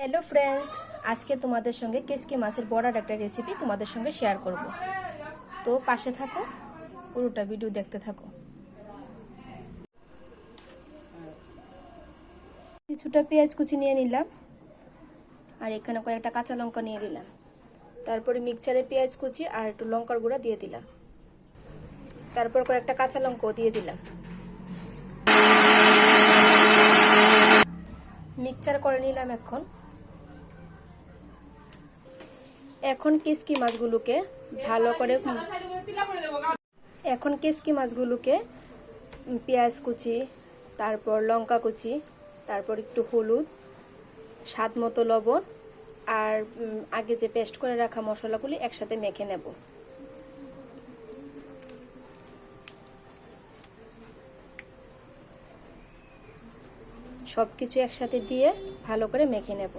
Hello friends, आज के तुम्हारे संगे केसकी माছের বড়ার একটা রেসিপি তোমাদের সঙ্গে শেয়ার করব। তো পাশে থাকো, পুরোটা ভিডিও দেখতে থাকো। কিছুটা পেঁয়াজ কুচি নিয়ে নিলাম আর এখানে কয়েকটা কাঁচা লঙ্কা নিয়ে নিলাম। তারপরে মিক্সচারে পেঁয়াজ কুচি আর একটু লঙ্কার গুঁড়া দিয়ে দিলাম। তারপর কয়েকটা কাঁচা লঙ্কাও দিয়ে দিলাম। মিক্সচার করে নিলাম। এখন কেসকি মাছগুলোকে ভালো করে পেঁয়াজ কুচি, তারপর লঙ্কা কুচি, তারপর একটু হলুদ, স্বাদ মতো লবণ আর আগে যে পেস্ট করে রাখা মশলাগুলি একসাথে মেখে নেব। সবকিছু একসাথে দিয়ে ভালো করে মেখে নেব।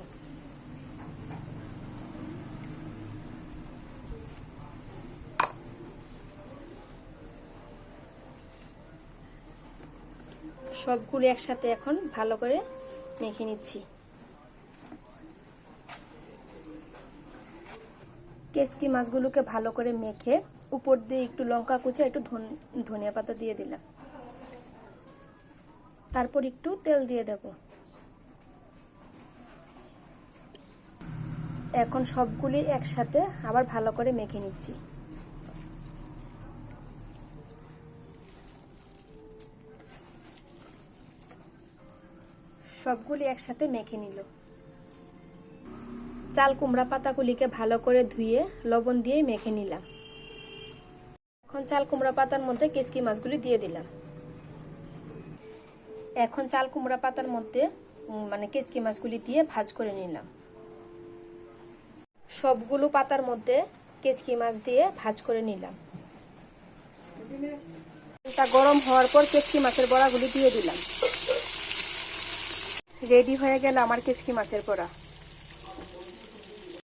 সবগুলো একসাথে এখন ভালো করে মেখে নিচ্ছি। কেসকি মাছগুলোকে ভালো করে মেখে উপর দিয়ে একটু লঙ্কা কুচি, একটু ধনিয়া পাতা দিয়ে দিলাম। তারপর একটু তেল দিয়ে দেব। এখন সবগুলি একসাথে আবার ভালো করে মেখে নিচ্ছি। সবগুলি একসাথে মেখে নিল। চাল কুমড়া পাতাগুলিকে ভালো করে ধুয়ে লবণ দিয়ে মেখে নিলাম। এখন চাল কুমড়া পাতার মধ্যে কেসকি মাছগুলি দিয়ে দিলাম। এখন চাল কুমড়া পাতার মধ্যে কেসকি মাছগুলি দিয়ে ভাজ করে নিলাম। সবগুলো পাতার মধ্যে কেসকি মাছ দিয়ে ভাজ করে নিলাম। তা গরম হওয়ার পর কেসকি মাছের বড়াগুলি দিয়ে দিলাম। রেডি হয়ে গেল আমার কেসকি মাছের বড়া।